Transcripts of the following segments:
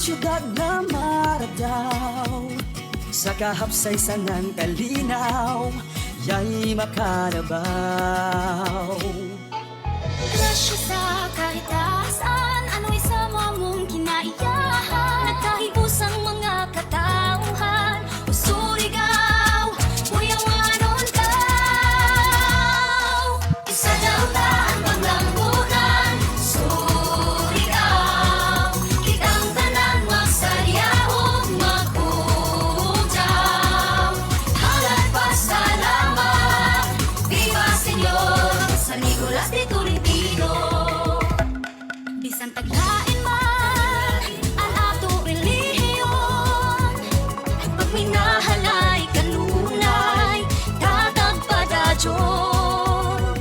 siyudad na Maradjaw, sa kahapsay-sangan kalinaw, ya'y makarabaw. Grasya sa kahit saan, ano'y sama mong kinaiyahan. Nagkahibusang mga katauhan, o surigao, buyang manon tao. Isa daw taan panglambunan, surigao, kitang tanan magsaryaog maghujaw. Halat pasalamat, viva Senyor, San Nicolas de Tolentino. Bisan taglain man ang ato relihiyon, pagminahalay kanunay tatag padadyon.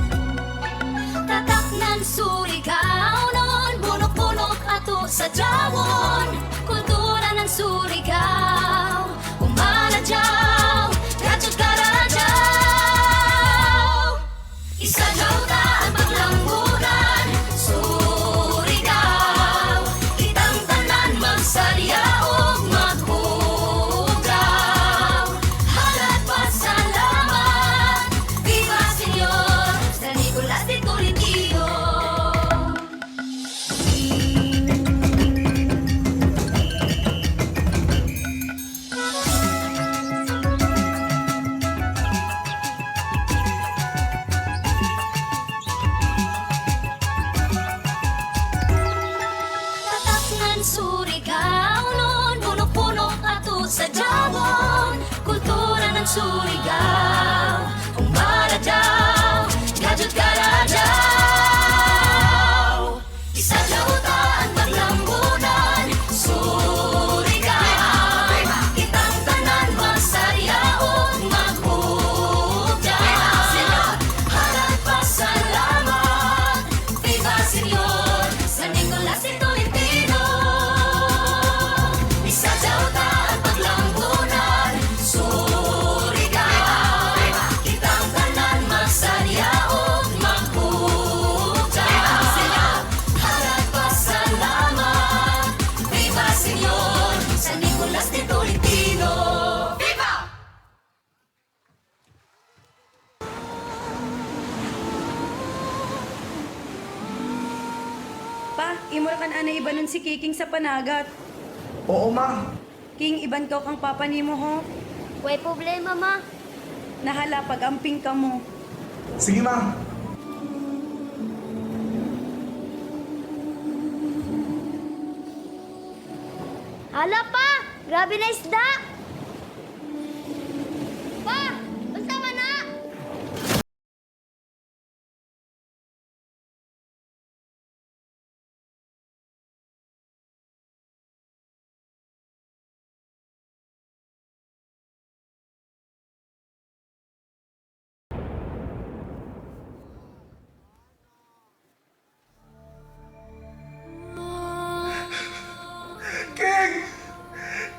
Tatak ng surigao nun, bonok-bonok ato sa jawon. Kultura ng surigao, Maradjaw, Karadjaw. Isa daw taan paglambunan, surigao, kitang tanan magsaryaog maghugaw. Halat pasalamat, viva Senyor, San Nicolas de Tolentino. Tatak ng surigao nun, bonok-bonok ato sa jawon. Kultura ng surigao, Maradjaw, Karadjaw. Isa daw taan paglambunan, surigao, kitang tanan magsaryaog maghujaw. Halat pasalamat, viva Senyor, San Nicolas de Tolentino. Isa daw taan paglambunan, surigao, kitang tanan magsaryaog maghujaw. Halat pasalamat, viva Senyor, San Nicolas de Tolentino. Viva! Pa, imura kan ana ibanon si Kiking sa panagat. Oo, ma. King iban ka kang papa nimo ho. Way problema, ma. Nahala pag-amping ka mo. Sige, ma. Hala pa! Grabe na isda! Pa! Basta man na! King!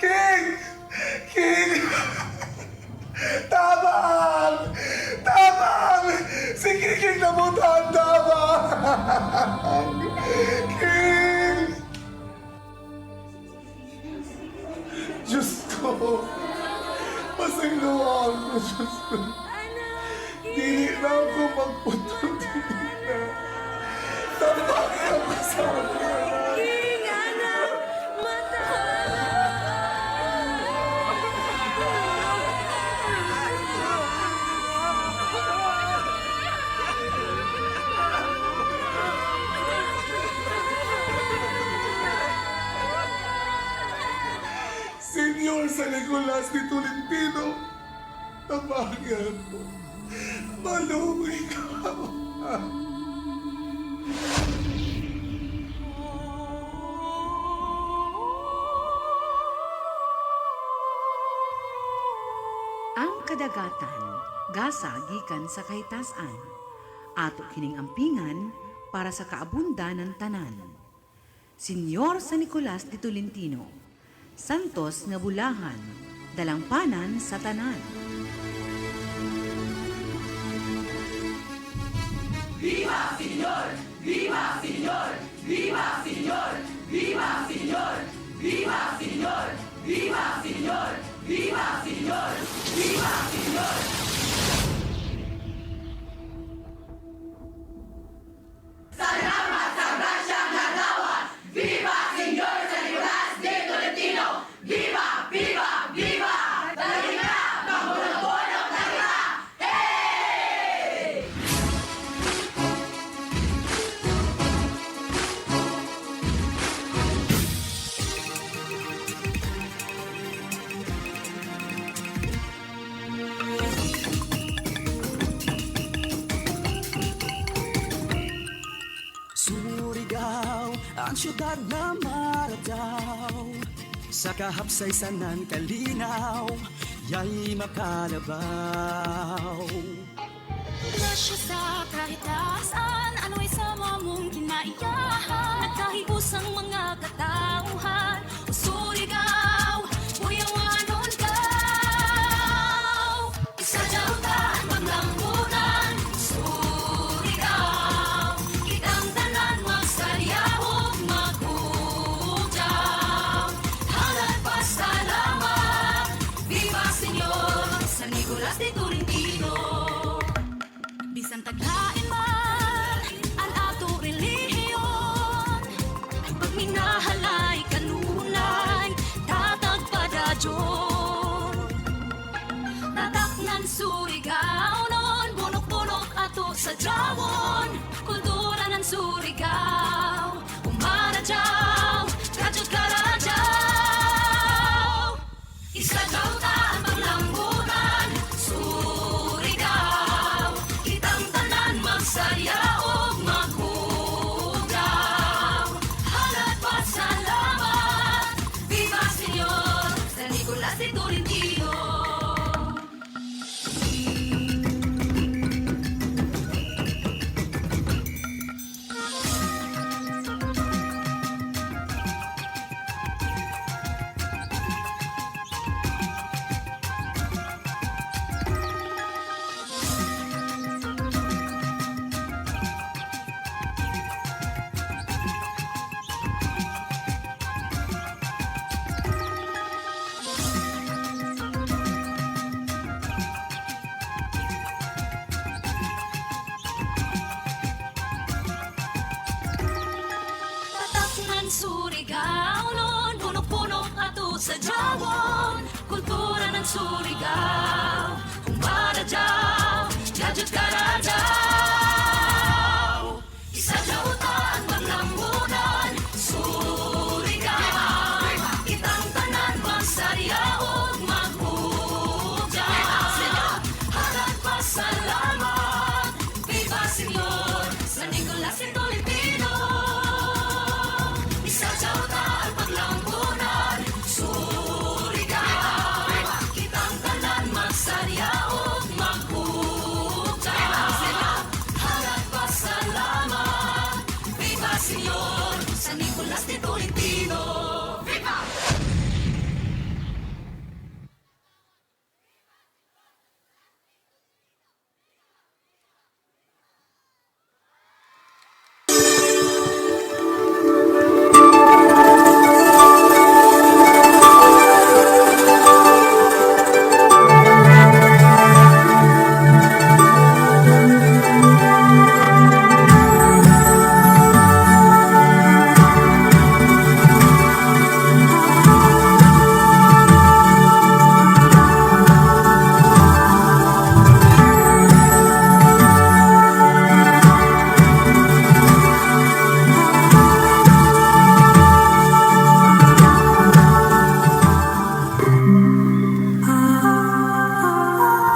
King! King! Tabang! Tabang! Si King nabutan! Tabang! King! Diyos ko! Pasayloan ko, Diyos ko! Dili na ako magputol, dili na. Tabangin ako sa akin! King, anak! Senyor San Nicolas de Tolentino, tabagan mo. Malungay ka. Ang kadagatan, gasa gikan sa kahitasan, ato kining ampingan para sa kaabunda ng tanan. Senyor San Nicolas de Tolentino, santos nga bulahan, dalangpanan sa tanan. ¡Viva Señor! ¡Viva Señor! ¡Viva Señor! ¡Viva Señor! ¡Viva ang syudad na Maradjaw, sa kahapsaysan ng kalinaw, ya'y makalabaw. Nasya sa kahitasan, ano'y sama mong kinaiyahan. Nagkahibusang mga katauhan, o surigao, uyawanon daw. Isadyaw ta ang paglambunan, surigao. Kitang tanan magsayaw, maghugyaw. Hangat pasalamat, viva Senyor, San Nicolas de Tolentino. Bisan taglain man ang ato relihiyon, ang pagminahalay kanunay tatag padadyon. Tatak ng surigao nun, bonok-bonok ato sa jawon. Kultura ng surigao, Maradjaw, Karadjaw. Isadyaw ta ang paglambunan, surigao. Kitang tanan magsayaw, maghugyaw. Hangat pasalamat, viva Senyor, San Nicolas de Tolentino. Tatak ng surigao nun, bonok-bonok ato sa jawon. Kultura ng surigao, Maradjaw, Karadjaw. Isadyaw ta ang paglambunan, surigao. Kitang tanan magsayaw, maghugyaw. Hangat pasalamat, viva Senyor, San Nicolas de Tolentino. Isadyaw ta ang paglambunan, surigao. Kitang tanan magsayaw, maghugyaw. Hangat pasalamat, viva Senyor, San Nicolas de Tolentino. Viva!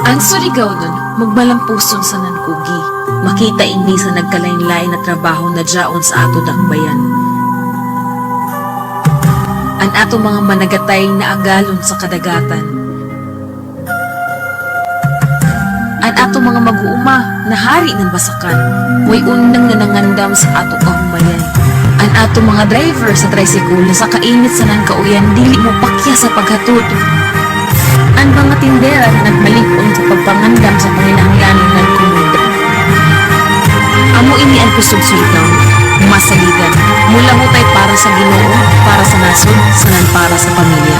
Ang surigao nun, magmalampuson sa nankugi. Makita ini sa nagkalain-lain na trabaho na dyaon sa ato dakbayan. Ang ato mga managatay na agalon sa kadagatan. Ang ato mga mag-uuma na hari ng basakan, way unang nanangandam sa ato kahumayan. Ang ato mga driver sa tricycle na sa kainit sa nangkauyan, dili mo pakya sa paghatod. Ang mga tindera na nagmalikon sa pagpangandam sa panginahanglanon ng komundo. Amo ini ang kusog surigao, masaligan, mula hutay para sa Ginoo, para sa nasod, sanan para sa pamilya.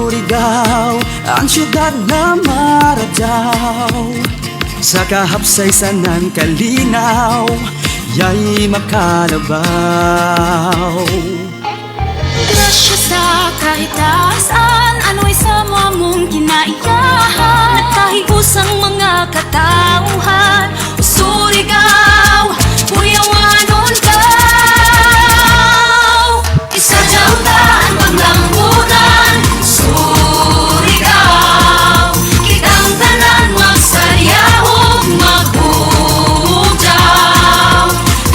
surigao ang siyudad na Maradjaw. Sa kahapsaysan ng kalinaw, ya'y makalabaw. Grasya sa kahitasan, ano'y sama mong kinaiyahan. Nagkahiusang mga katauhan, o surigao, puyawanon ka. Isadyaw ta ang paglambutan, surigao. Kitang tanan magsayaw, maghugyaw.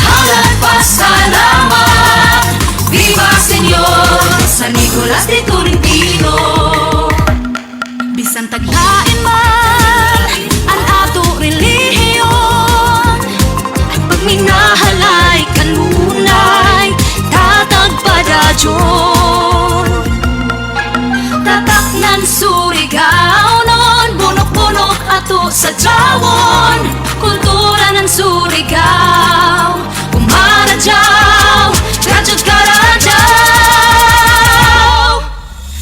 Halad pasalamat, viva Senyor, San Nicolas de Tolentino. Bisan taglain man ang ato relihiyon, pagminahalay kanunay tatag padadyon. Tatak nan surigao non, bonok-bonok ato sa jawon. Kultura ng surigao, Maradjaw, Karadjaw.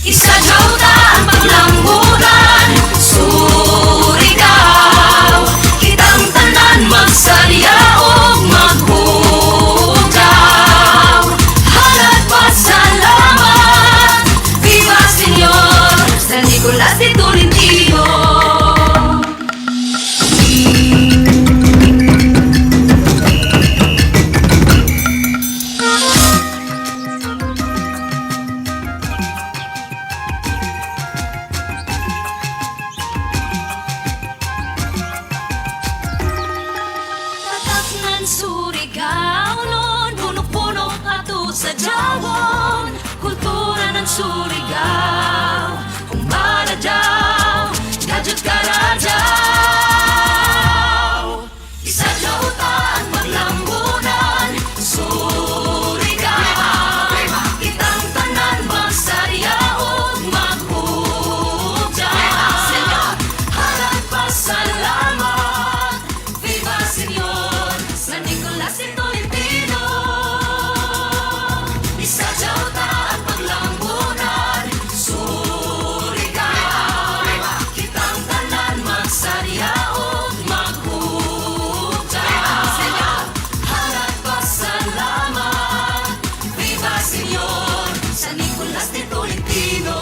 Isadyaw ta ang paglambutan, surigao. Kitang tanan magsayaw, maghugyaw. Halad pasalamat, viva Senyor, San Nicolas de Tolentino. Tatak ng surigao nun, bonok-bonok ato sa jawon. Kultura ng surigao, kung Maradjaw, Karadjaw, Karadjaw. Isadyaw ta ang paglambunan, surigao. Kitang tanan magsayaw, maghugyaw. Halad pasalamat, viva Senyor, San Nicolas de Tolentino. Isadyaw ta ang paglambunan, surigao. Kitang tanan magsayaw, maghugyaw. Halad pasalamat, viva Senyor, San Nicolas de Tolentino.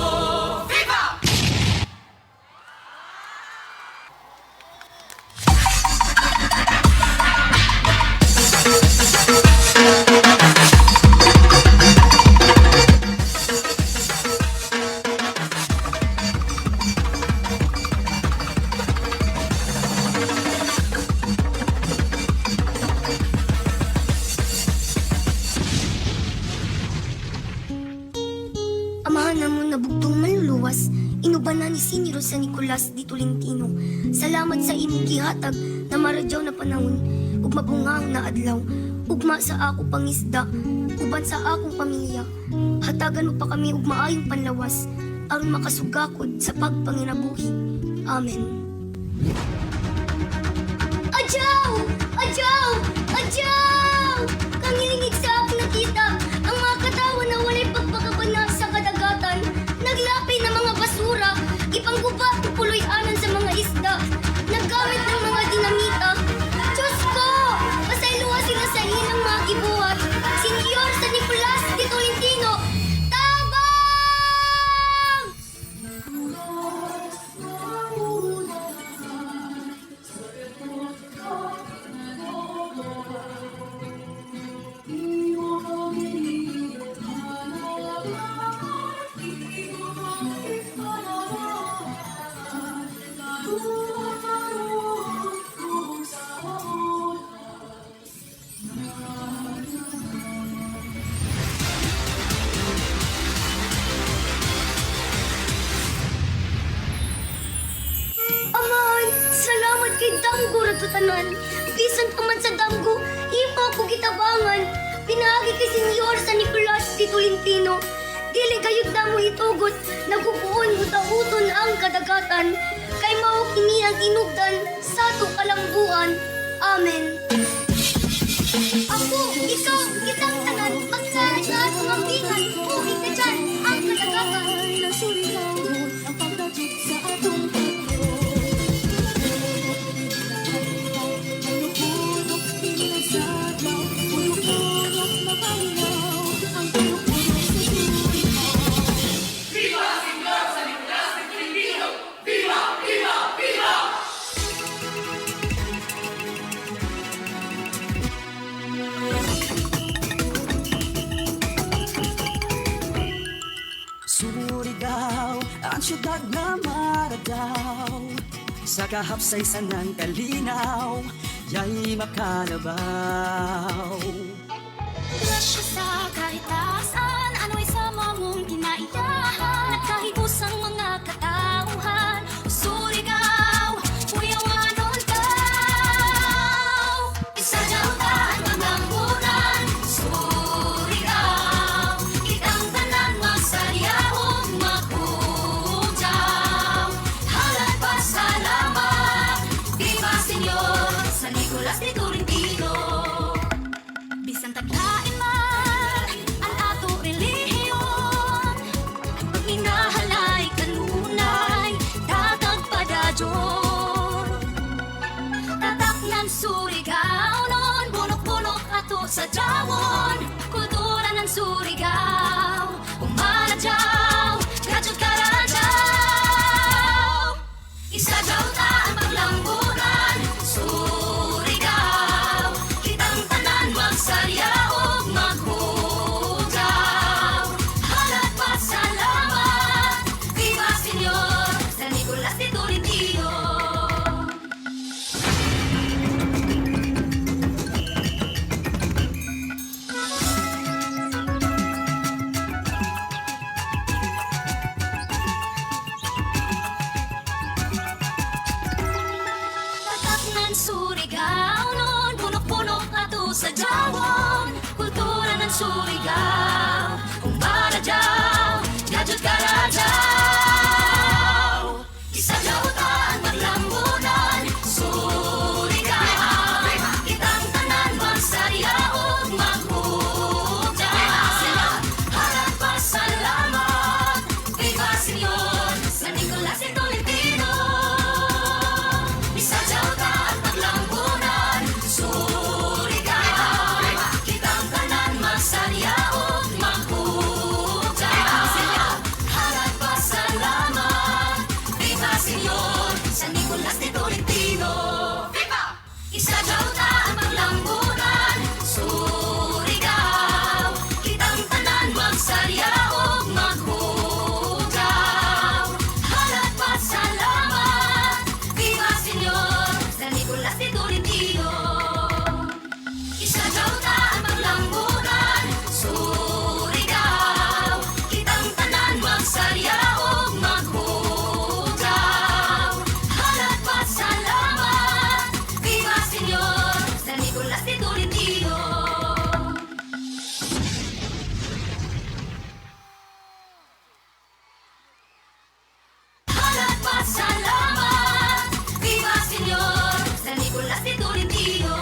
Viva! Amahan na mo na bugtong maluluwas, inubanan ni Senyor San Nicolas de Tolentino. Salamat sa imong gihatag na maradyaw na panahon, ug mabungang na adlaw, ugma sa ako pangisda, uban sa akong pamilya. Hatagan mo pa kami ug maayong panlawas, aron makasugakod sa pagpanginabuhi. Amen. Adyaw! Adyaw! Adyaw! Kangilingig sa akong nakita, ang mga katawan na walay pagpakabanag sa kadagatan, naglapay ng mga basura, ipangguba at puloy-anan sa mga isda, naggamit ng mga dinamita. Diyos ko! Pasayluwa sila sa ilang mga gibuhat. Senyor San Nicolas de Tolentino, tabang! Aman, salamat kay Damgo Ratutanan. Bisan pa man sa Damgo, imo ako gitabangan. Pinaagi kay Senyor San Nicolas de Tolentino. Dili gayud na mo itugot, nagubuon uta-uton ang kadagatan. Kay mao kini ang tinugdan sa ato kalambuan. Amen. Ako, ikaw, kitang tanan, pagsalit na atong ambingan, uwi ka dyan, ang kadagatan. ang siyudad na Maradjaw. Sa kahapsaysan ng kalinaw, ya'y makalabaw. Grasya sa kahit tasan, ano'y sama mong kinaiyahan. Nagkahigusang mga katauhan, surigao, uyawanon tao. Isadyaw taan maglambunan, surigao. Kitang tanan magsaryaog magpujaw. Halat pasalamat, viva Senyor, San Nicolas de Tolentino. Bisan taglain man ang ato relihiyon, pag hinahalay kanunay tatag padadyon. Tatak ng surigao noon, bonok-bonok ato sa jawon. Kultura ng surigao, Maradjaw, Karadjaw. Isadyaw ta ang paglambunan, surigao. Kitang tanan magsaryaog maghugaw. Halat pasalamat, viva Senyor, San Nicolas de Tolentino. Tatak ng surigao noon, bonok-bonok ato sa jawon. Kultura ng surigao, Maradjaw, Karadjaw. Isadyaw ta ang maglambunan, surigao. Kitang tanan magsaryaog maghugaw. Halat pasalamat, viva Senyor, San Nicolas de Tolentino. Isadyaw ta ang paglambunan, surigao. Kitang tanan magsaryaog maghugaw. Halat pasalamat, viva Senyor, San Nicolas de Tolentino. Viva! Isadyaw ta ang paglambunan, surigao. Kitang tanan magsaryaog maghugaw. Halat pasalamat, viva Senyor, San Nicolas de Tolentino. Isadyaw ta ang paglambunan, surigao. Kitang tanan magsaryaog maghugaw. Halat pasalamat, viva Senyor, San Nicolas de Tolentino. Halat pasalamat, viva Senyor, San Nicolas de Tolentino.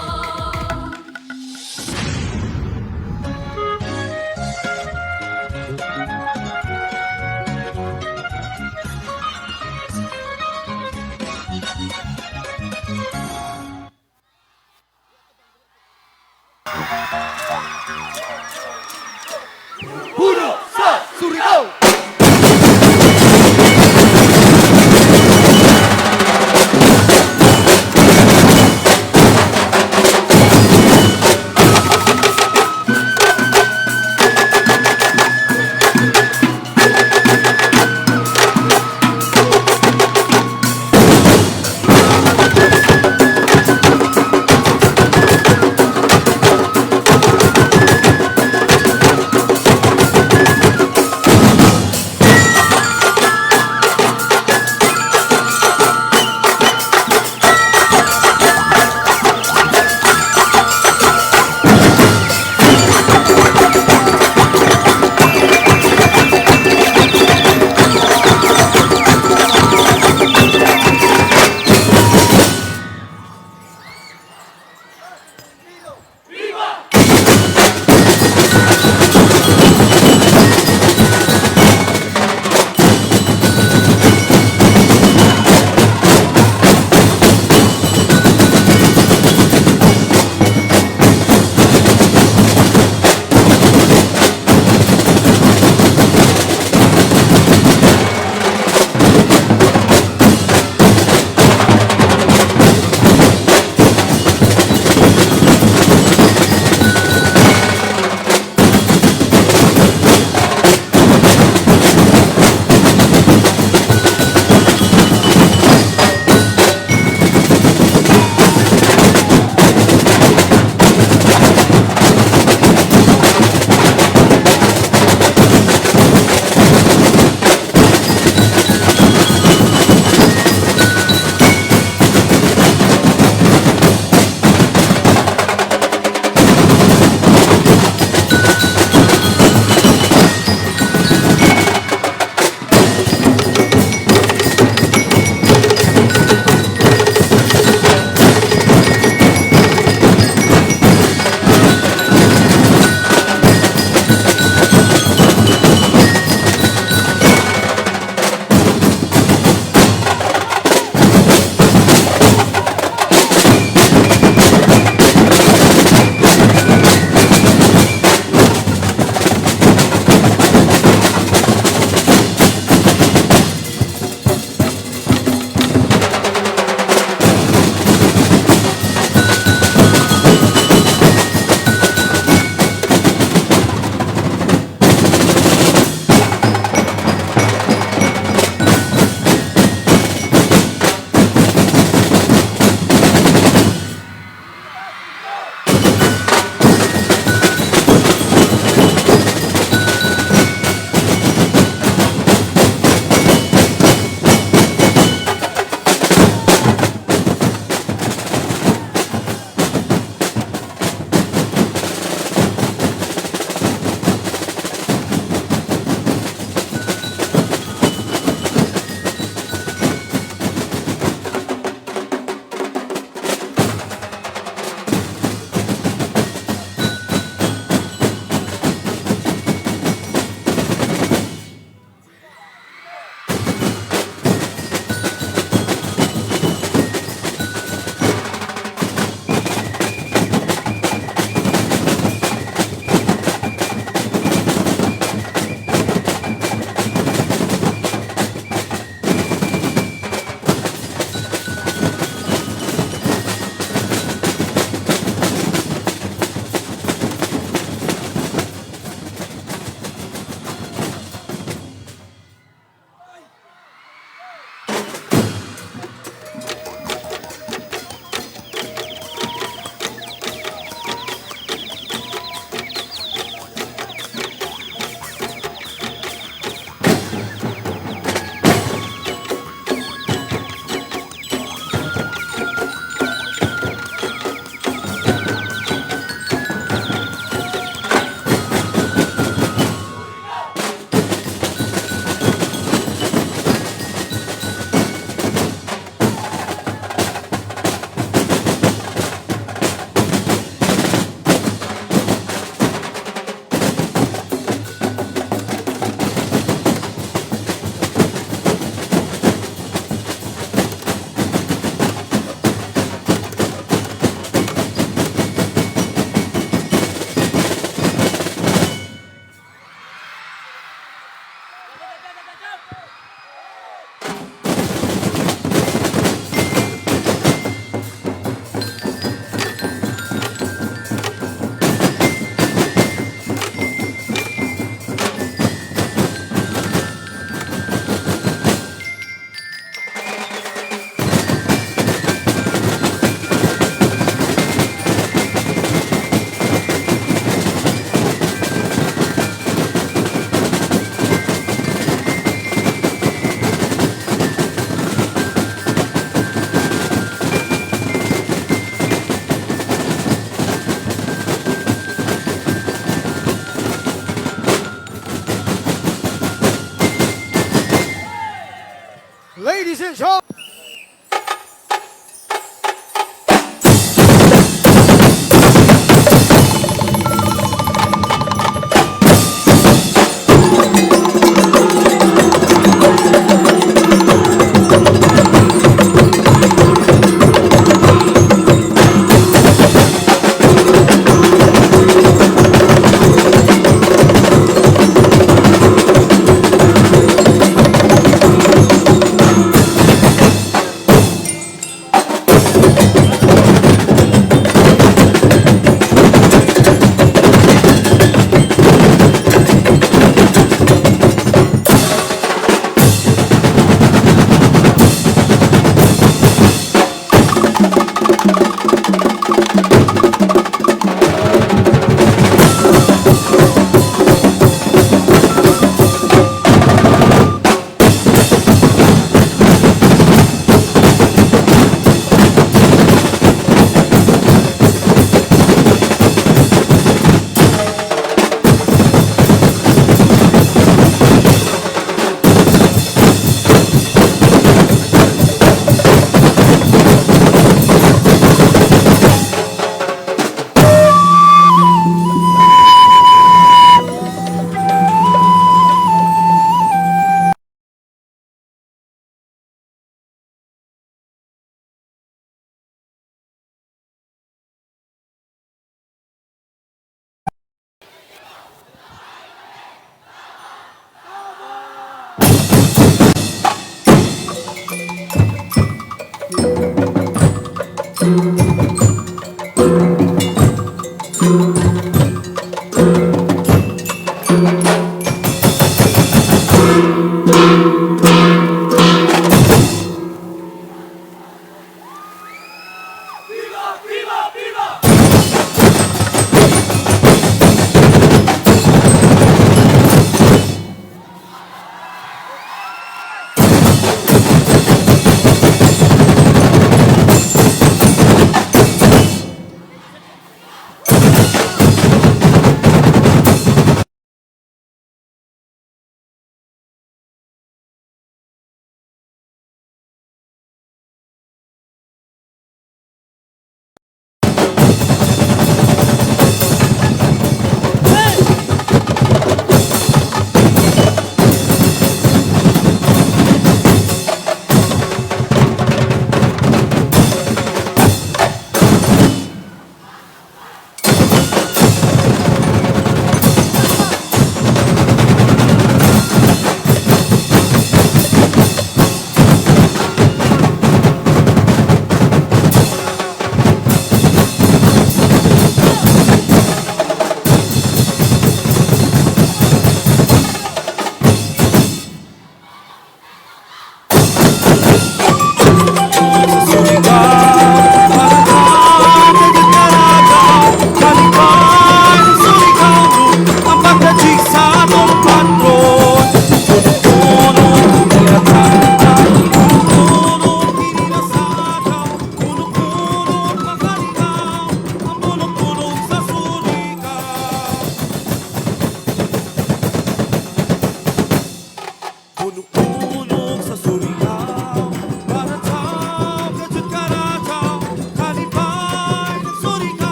Puno sa surigao! Ladies and gentlemen.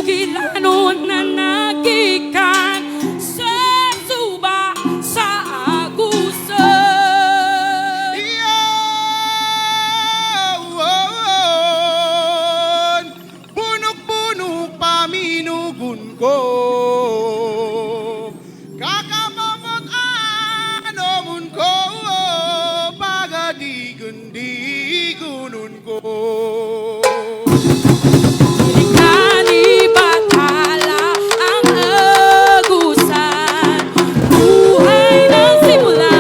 Ugilanon na nagikan sa suba sa agusan. Iyawan, bunok-bunok paminugon ko. Kakapamot anomon ko, pagadigon-digonon ko. Ilikani batala ang agusan. Buhay ng simula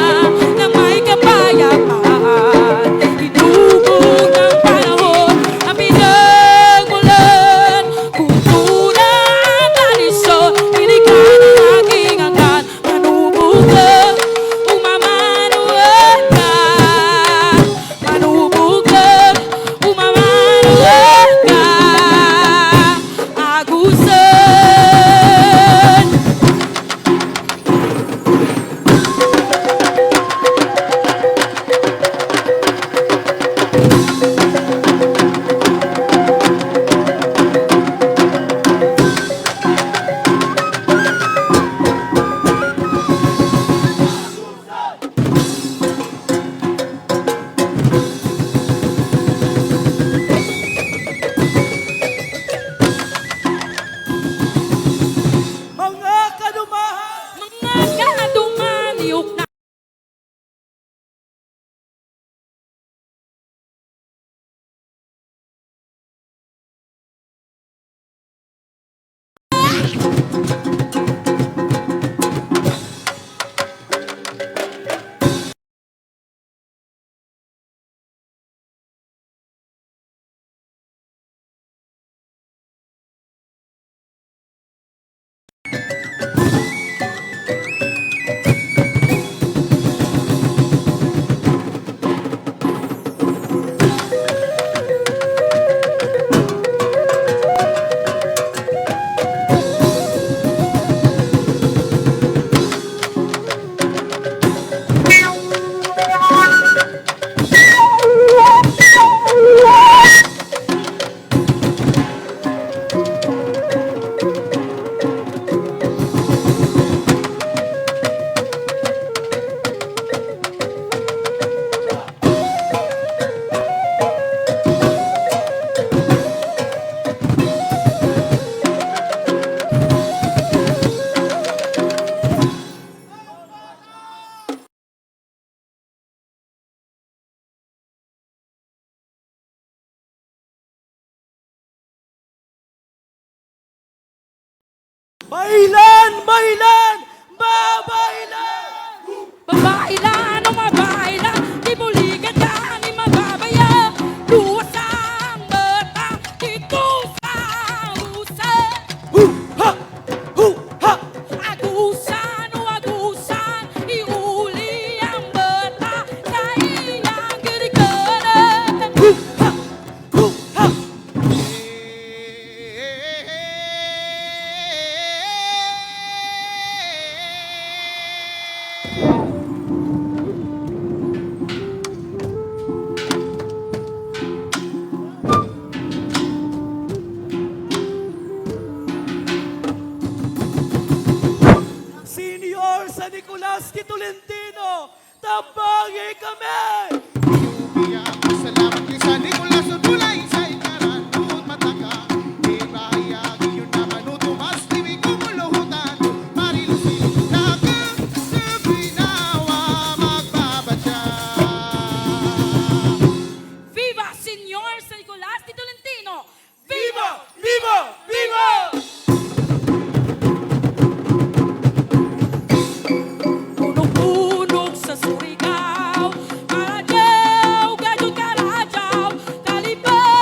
na may kapayapaan. Hinubog ng panahon ang pinagmulan. Kultura at tradisyon, ilikani ang aking angkan. Manubog lang, umamanuan ka. Manubog lang, umamanuan ka. Agusan. Mga kadumahan! Mga kadumaniok na Bailan! Bailan! Babailan! babailan o mabailan, di buligan ka ni magabaya. Luwas ang mata dito sa agusan. Ha! Ha! Agusan o agusan, iuli ang mata sa iyang girikanan. Ha! Ha! Senior sa Nicolas Tolentino, tambangi kami! Kaya ako salamat kay San Nicolas o tulay sa ikaran Tuot mataka Di bahayagi yun naman o tumas Liwi kumuluhutan Marilusin Lakang sabinawa Magbabadya Viva Senyor San Nicolas de Tolentino! Viva! Viva! Viva! Bonok-Bonok sa surigao, Maradjaw, Karadjaw, Karadjaw, Talibay.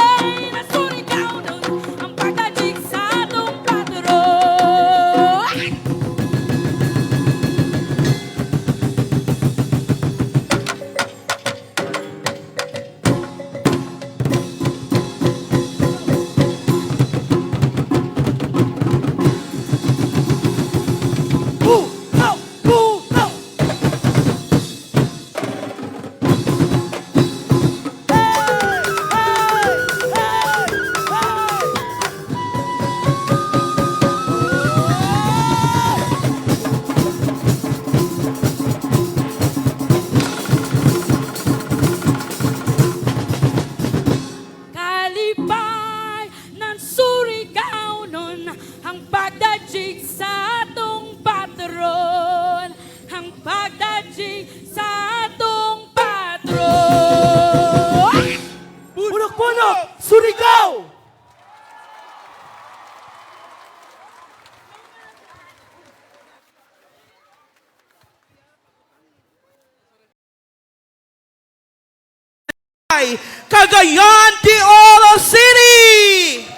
ang pagdajig sa atong patron, ang pagdajig sa atong patron. Bonok-Bonok, surigao! Cagayan de Oro City!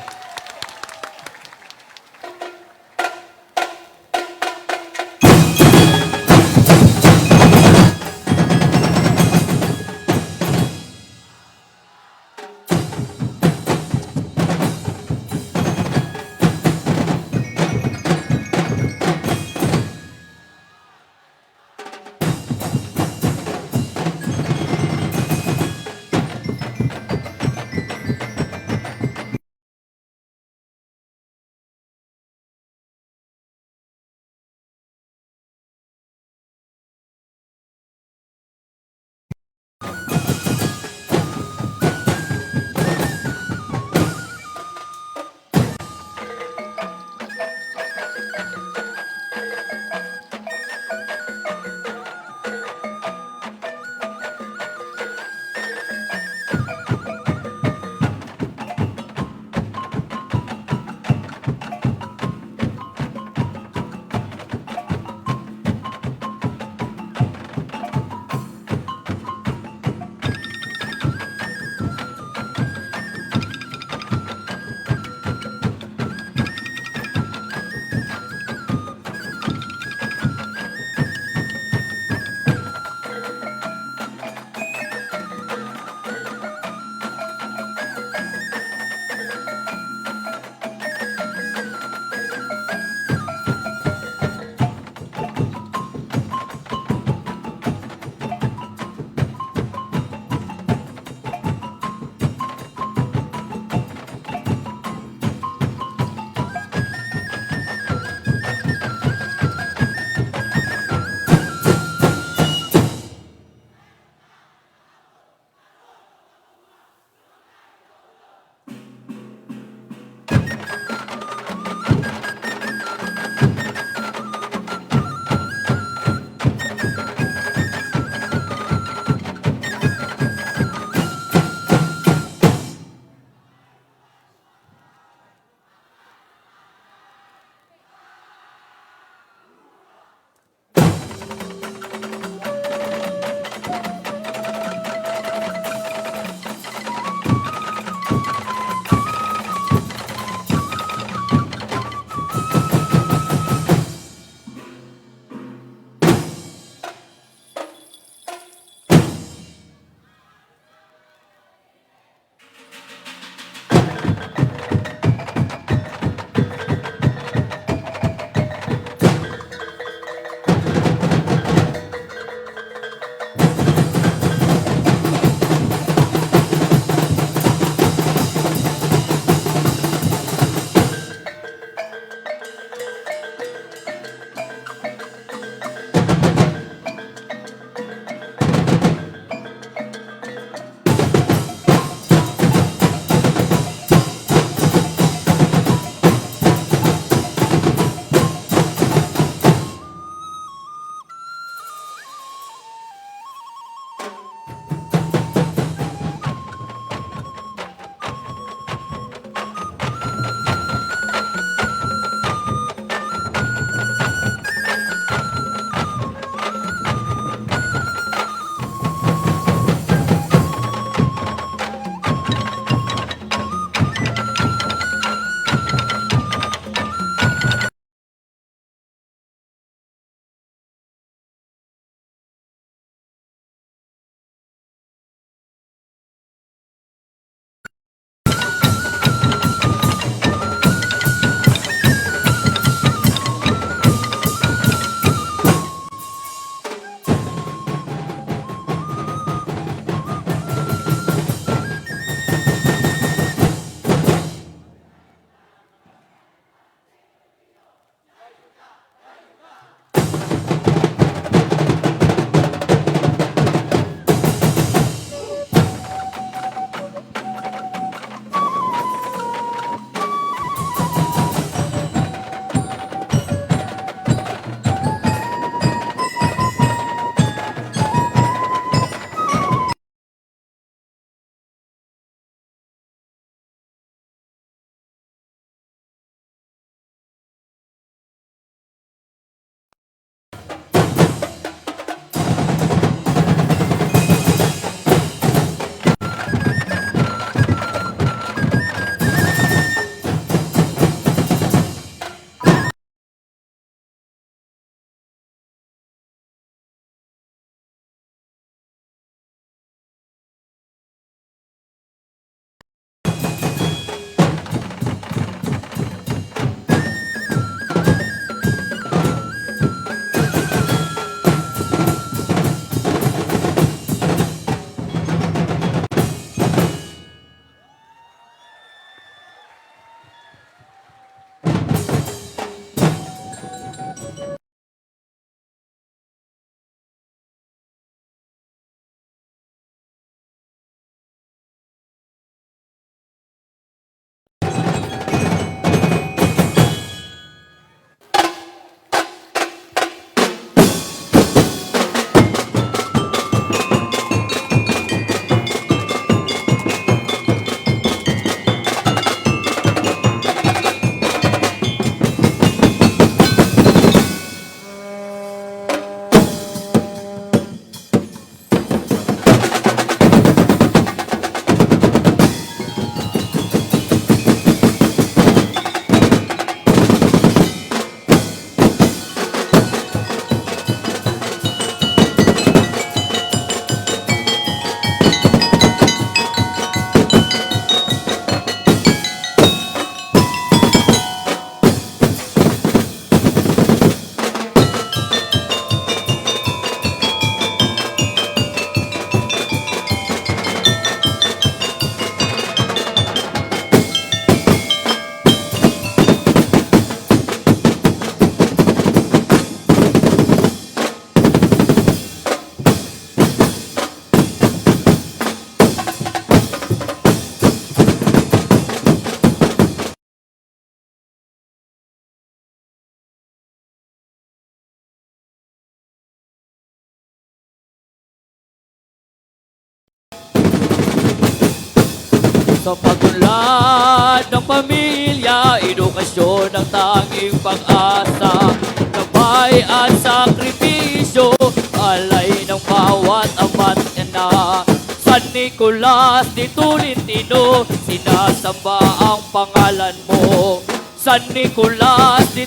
Sa pagunlad ng pamilya, edukasyon ang tanging pag-asa. Gabay at sakripisyo, alay ng bawat ama't ina. San Nicolas de Tolentino, sinasamba ang pangalan mo. San Nicolas de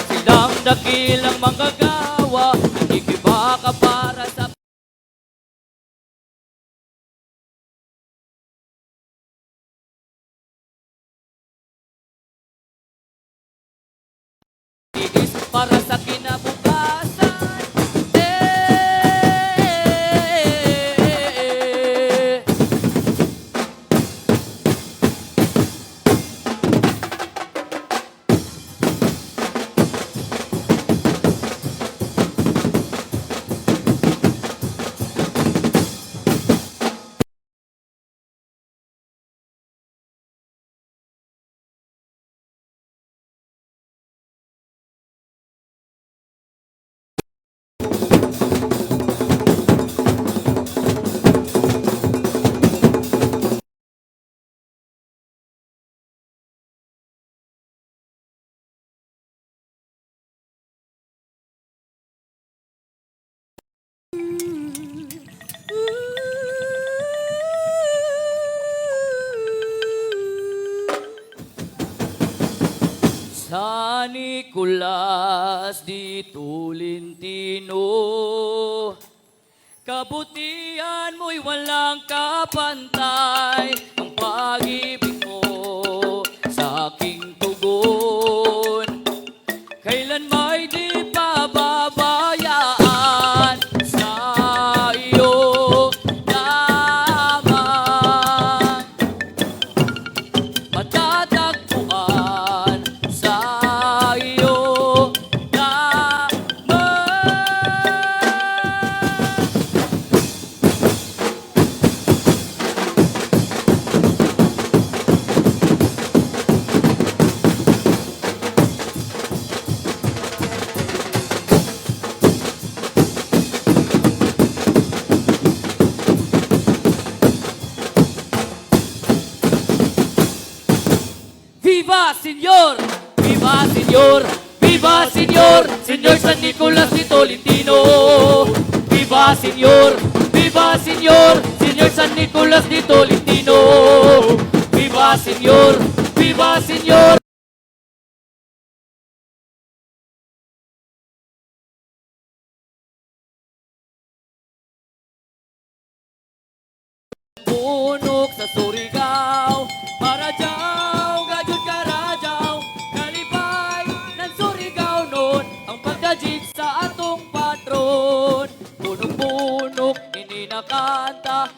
silang dakilang manggagawa, nagigiba ka para sa tiis para sa kinabukasan. San Nicolas de Tolentino, kabutihan mo'y walang kapantay. Ang pag-ibig mo sa aking tugon, kailan may di pababayaan. Sa iyo lamang matatagpuan. Sa iyo lamang. Viva Señor! Viva Señor! Viva Señor! Señor San Nicolas de Tolentino! Viva Señor! Viva Señor! Señor San Nicolas de Tolentino! Viva Señor! Viva Señor! Bonok sa surigao, Maradjaw, gajud Karadjaw, kalipay ng surigao noon, ang pagdajig sa atong patron. Bonok-Bonok, hindi nakanta,